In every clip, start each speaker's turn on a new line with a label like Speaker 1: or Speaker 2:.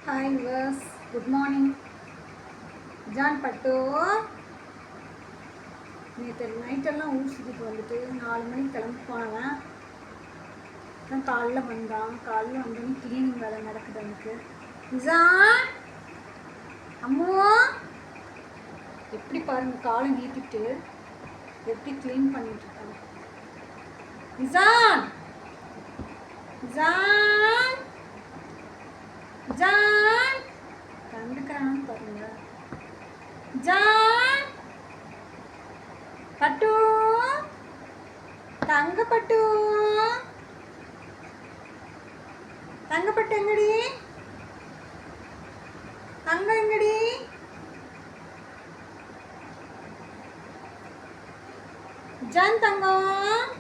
Speaker 1: Hi viewers, good morning. John பட்டு நேற்று நைட்டெல்லாம் ஊர் சுற்றிட்டு வந்துட்டு 4 மணிக்கு கிளம்பி போனவன் தான் காலையில் வந்தோடனே கிளீனிங் வேலை நடக்குது எனக்கு. நிசான் அம்மோ எப்படி பாருங்க, காலை நீட்டிட்டு எப்படி க்ளீன் பண்ணிட்டு இருக்காங்க. நிசான் நிசான் ஜான் கண்டுக்கிறான்னு பாருங்க. ஜான் பட்டு தங்கப்பட்டு தங்கப்பட்டு எங்கடி? தங்க எங்கடி? ஜான் தங்கம்,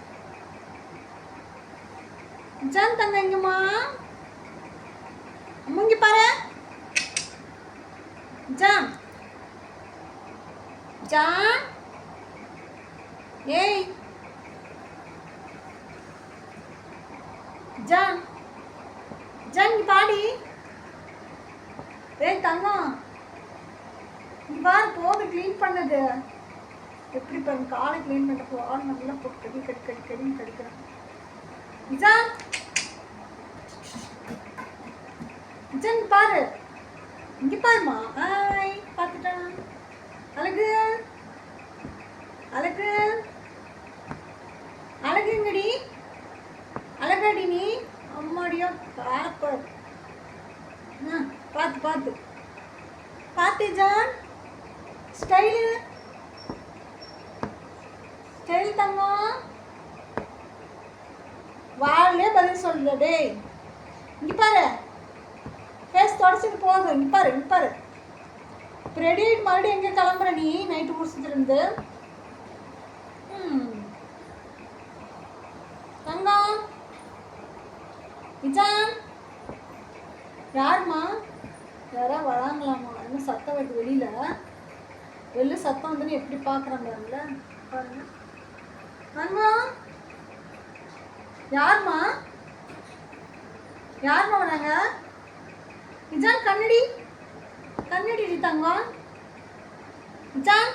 Speaker 1: ஜான் தங்க எங்கம்மா? அம்முங்கி பாரு. ஜான் ஜான் ஏய் ஜான் ஜான் இங்க பாடி. ஏய் தங்கம் இங்க பாரு, போது க்ளீன் பண்ணது எப்படி பாருங்க. காலை க்ளீன் பண்ணுறப்போ ஆள் நல்லா போட்டு கடின்னு கடிக்கிறேன். ஜான் ஜான் பாரு, இங்க பாருமா. ஹாய் பார்த்துட்டான். அழகு அழகு அழகுங்கடி, அழகாடி நீ. அம்மாடியோ பாப்பர். பார்த்து பார்த்து பார்த்து ஜான். ஸ்டைலு ஸ்டைல் தங்கம். வாழ்லே பதில் சொல்லுது. டேய் இங்க பாரு, ஃபேஸ் தொடச்சிட்டு போகுது. நிப்பாரு நிப்பாரு. இப்போ ரெடி ஆகிட்டு மறுபடியும் எங்கே கிளம்புற நீ? நைட்டு முடிச்சுட்டு தங்கம் விஜான் யாருமா? யாரா வராங்களாம்மா? இன்னும் சத்தம் வருது வெளியில் சத்தம் வந்துன்னு எப்படி பார்க்குறாங்கல்ல பாருங்க. தங்கம் யாருமா? யாருமா வராங்க? ஜான் கண்ணடி கண்ணடி தங்கம். ஜான்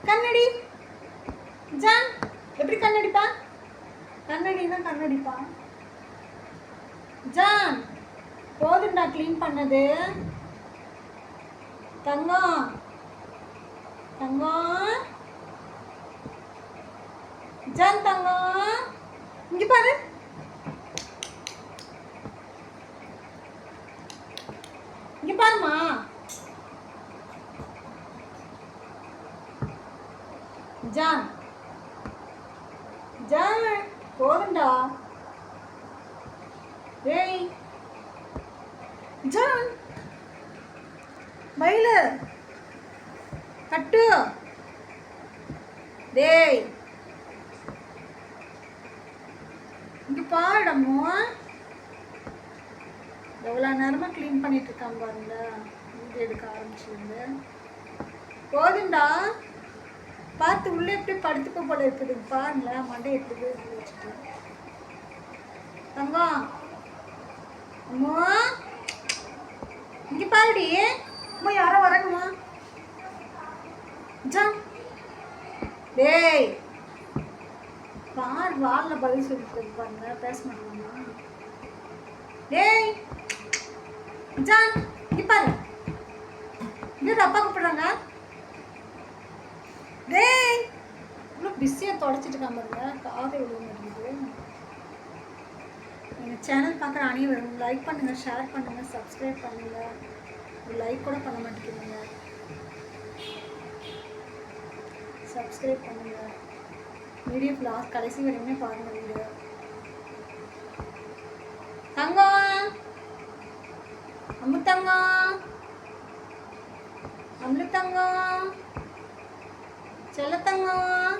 Speaker 1: கண்ணடி. ஜான் எப்படி கண்ணடிப்பா? கண்ணடி தான் கண்ணடிப்பா. ஜான் போதுண்டா க்ளீன் பண்ணது. தங்கம் தங்கம் ஜான் தங்கம் இங்க பாரு. இங்க பாருமா. ஜான் ஜான் போதுண்டா. ஏய் ஜான் மயில கட்டு. டேய் இங்க பாருடமோ. எவ்வளோ நேரமாக க்ளீன் பண்ணிட்டு இருக்காங்க பாருங்க. வீடியோ எடுக்க ஆரம்பிச்சிருந்து போதுண்டா. பார்த்து உள்ளே எப்படி படுத்துக்க போல இருக்குது பாருங்களேன். மண்டை எப்படி வச்சுட்டு. தங்கம் அம்மா இங்கே பாருடி. அம்மா யாரோ வராங்கம்மா. ஜான் டேய் பார், வாலில் பதில் சொல்லிட்டு பாருங்க. பேச மாட்டேங்கம்மா. டேய் ஜான் இங்க பாரு, இங்க அப்பா கூப்பிடுறாங்க. டேய் இவ்வளோ பிஸியாக தொடச்சிட்டு இருக்காம பாருங்க. காதை விழுவ மாட்டேங்குது. எங்கள் சேனல் பார்க்குற அனைவரும் லைக் பண்ணுங்கள், ஷேர் பண்ணுங்கள், சப்ஸ்கிரைப் பண்ணுங்கள். ஒரு லைக் கூட பண்ண மாட்டேங்கிறீங்க. சப்ஸ்கிரைப் பண்ணுங்கள். வீடியோ லாஸ்ட் கடைசி வரையுமே பாருங்கள் வீடியோ. தங்கம் அமுத்தங்கம் அமிர்தங்கம் செல்லத்தங்கம்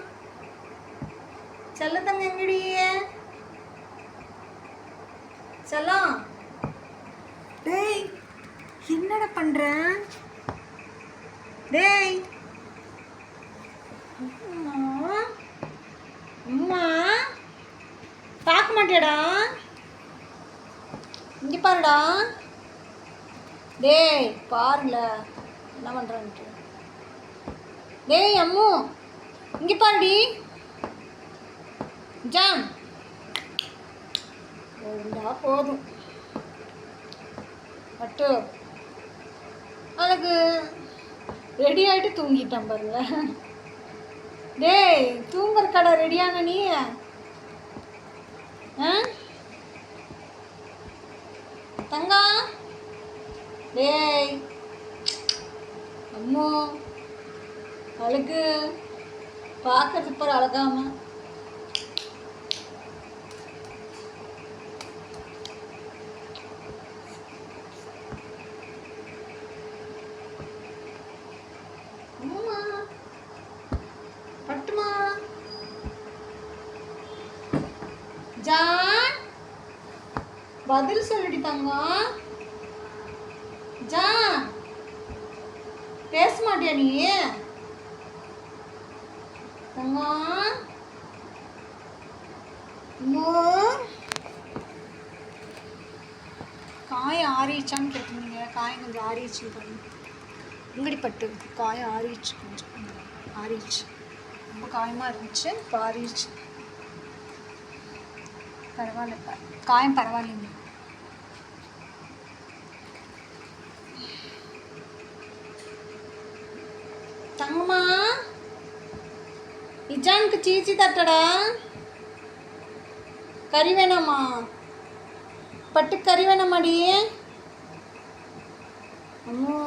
Speaker 1: செல்லத்தங்க எங்கடி? செல்லம் டேய் என்னடா பண்ற? டேய் அம்மா பார்க்க மாட்டேடா. இங்கே பாருடா. டேய் பாருங்கள என்ன பண்ணுறான்ட்டு. டேய் அம்மு இங்கே பாருடி ஜான். ரெண்டா போதும் பட்டு அதுக்கு ரெடி ஆகிட்டு தூங்கிட்டான் பாருங்க. டேய் தூங்குற கடை ரெடியான நீ தங்கம். டேய் அம்மோ அழகு பார்க்கறது இப்போ அழகாம. அம்மா பட்டுமா ஜான் பதில் சொல்லிடி தங்கம். ஜான் பேச மாட்டியா நீ தங்கம்? காய் ஆறிச்சான்னு கேட்டீங்க. காய் கொஞ்சம் ஆறிச்சு பாருங்க. உங்கடி பட்டு காய் ஆறிச்சு, கொஞ்சம் ஆறிச்சு. ரொம்ப காயமாக இருந்துச்சு, இப்போ ஆறிச்சு. பரவாயில்ல, காயம் பரவாயில்லைங்க. தங்கம்மா இஜானுக்கு சீச்சி தட்டடா. கறி வேணாமா பட்டு? கறி வேணாமாடி அம்மா?